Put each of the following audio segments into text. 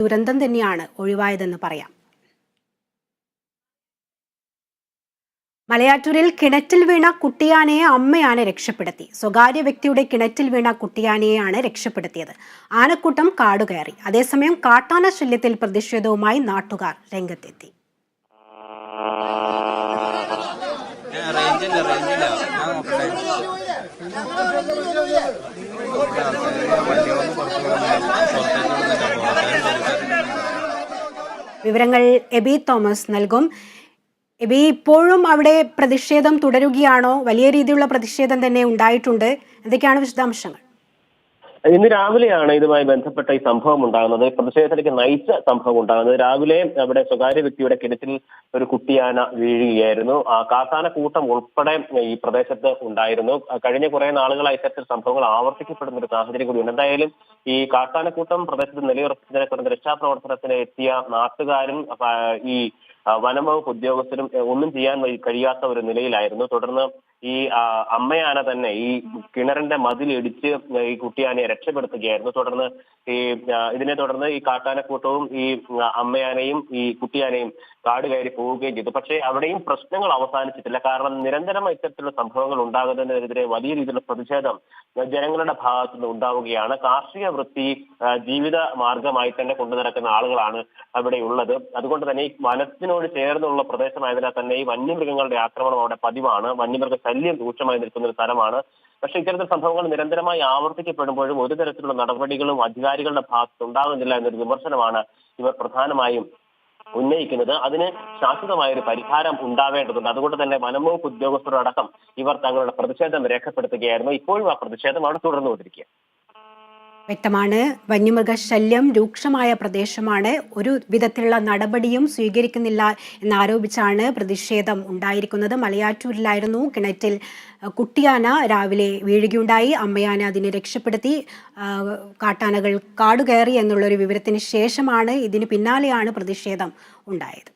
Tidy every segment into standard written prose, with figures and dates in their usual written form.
ദുരന്തം തന്നെയാണ് ഒഴിവായതെന്ന് പറയാം. മലയാറ്റൂരിൽ കിണറ്റിൽ വീണ കുട്ടിയാനയെ അമ്മയാന രക്ഷപ്പെടുത്തി. സ്വകാര്യ വ്യക്തിയുടെ കിണറ്റിൽ വീണ കുട്ടിയാനയെയാണ് രക്ഷപ്പെടുത്തിയത്. ആനക്കൂട്ടം കാടുകയറി. അതേസമയം കാട്ടാന ശല്യത്തിൽ പ്രതിഷേധവുമായി നാട്ടുകാർ രംഗത്തെത്തി. വിവരങ്ങൾ എബി തോമസ് നൽകും. എബി, ഇപ്പോഴും അവിടെ പ്രതിഷേധം തുടരുകയാണോ? വലിയ രീതിയിലുള്ള പ്രതിഷേധം തന്നെ ഉണ്ടായിട്ടുണ്ട്. എന്തൊക്കെയാണ് വിശദാംശങ്ങൾ? ഇന്ന് രാവിലെയാണ് ഇതുമായി ബന്ധപ്പെട്ട ഈ സംഭവം ഉണ്ടാകുന്നത്. പ്രതിഷേധത്തിലേക്ക് നയിച്ച സംഭവം ഉണ്ടാകുന്നത് രാവിലെ അവിടെ സ്വകാര്യ വ്യക്തിയുടെ കിണറ്റിൽ ഒരു കുട്ടിയാന വീഴുകയായിരുന്നു. കാട്ടാന കൂട്ടം ഉൾപ്പെടെ ഈ പ്രദേശത്ത് ഉണ്ടായിരുന്നു. കഴിഞ്ഞ കുറെ നാളുകളായി ഇത്തരത്തിൽ സംഭവങ്ങൾ ആവർത്തിക്കപ്പെടുന്ന ഒരു സാഹചര്യം കൂടിയുണ്ട്. എന്തായാലും ഈ കാട്ടാനക്കൂട്ടം പ്രദേശത്ത് നിലയുറപ്പിച്ചതിനെ തുടർന്ന് രക്ഷാപ്രവർത്തനത്തിന് എത്തിയ നാട്ടുകാരും ഈ വനംവകുപ്പ് ഉദ്യോഗസ്ഥരും ഒന്നും ചെയ്യാൻ കഴിയാത്ത ഒരു നിലയിലായിരുന്നു. തുടർന്ന് ഈ അമ്മയാന തന്നെ ഈ കിണറിന്റെ മതിലിടിച്ച് ഈ കുട്ടിയാനയെ രക്ഷപ്പെടുത്തുകയായിരുന്നു. തുടർന്ന് ഇതിനെ തുടർന്ന് ഈ കാട്ടാനക്കൂട്ടവും ഈ അമ്മയാനയും ഈ കുട്ടിയാനയും കാട് കയറി പോവുകയും ചെയ്തു. പക്ഷേ അവിടെയും പ്രശ്നങ്ങൾ അവസാനിച്ചിട്ടില്ല. കാരണം നിരന്തരമായി ഇത്തരത്തിലുള്ള സംഭവങ്ങൾ ഉണ്ടാകുന്നതിനെതിരെ വലിയ രീതിയിലുള്ള പ്രതിഷേധം ജനങ്ങളുടെ ഭാഗത്തു നിന്ന് ഉണ്ടാവുകയാണ്. കാർഷിക വൃത്തി ജീവിത മാർഗമായി തന്നെ കൊണ്ടു നടക്കുന്ന ആളുകളാണ് അവിടെ ഉള്ളത്. അതുകൊണ്ട് തന്നെ ഈ വനത്തിനോട് ചേർന്നുള്ള പ്രദേശമായതിനാൽ തന്നെ ഈ വന്യമൃഗങ്ങളുടെ ആക്രമണം അവിടെ പതിവാണ്. വന്യമൃഗ ശല്യം രൂക്ഷമായി നിൽക്കുന്ന ഒരു സ്ഥലമാണ്. പക്ഷേ ഇത്തരത്തിൽ സംഭവങ്ങൾ നിരന്തരമായി ആവർത്തിക്കപ്പെടുമ്പോഴും ഒരു തരത്തിലുള്ള നടപടികളും അധികാരികളുടെ ഭാഗത്ത് ഉണ്ടാകുന്നില്ല എന്നൊരു വിമർശനമാണ് ഇവർ പ്രധാനമായും ഉന്നയിക്കുന്നത്. അതിന് ശാശ്വതമായ ഒരു പരിഹാരം ഉണ്ടാവേണ്ടതുണ്ട്. അതുകൊണ്ട് തന്നെ വനംവകുപ്പ് ഉദ്യോഗസ്ഥരോടക്കം ഇവർ തങ്ങളുടെ പ്രതിഷേധം രേഖപ്പെടുത്തുകയായിരുന്നു. ഇപ്പോഴും ആ പ്രതിഷേധം അവിടെ തുടർന്നുകൊണ്ടിരിക്കുക. വ്യക്തമാണ്. വന്യമൃഗശല്യം രൂക്ഷമായ പ്രദേശമാണ്. ഒരു വിധത്തിലുള്ള നടപടിയും സ്വീകരിക്കുന്നില്ല എന്നാരോപിച്ചാണ് പ്രതിഷേധം ഉണ്ടായിരിക്കുന്നത്. മലയാറ്റൂരിലായിരുന്നു കിണറ്റിൽ കുട്ടിയാന രാവിലെ വീഴുകയുണ്ടായി. അമ്മയാന അതിനെ രക്ഷപ്പെടുത്തി. കാട്ടാനകൾ കാടുകയറി എന്നുള്ളൊരു വിവരത്തിന് ശേഷമാണ്, ഇതിന് പിന്നാലെയാണ് പ്രതിഷേധം ഉണ്ടായത്.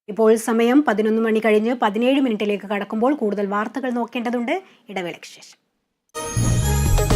ഇപ്പോൾ സമയം 11 മണി കഴിഞ്ഞ് 17 മിനിറ്റിലേക്ക് കടക്കുമ്പോൾ കൂടുതൽ വാർത്തകൾ നോക്കേണ്ടതുണ്ട്. ഇടവേളയ്ക്ക് ശേഷം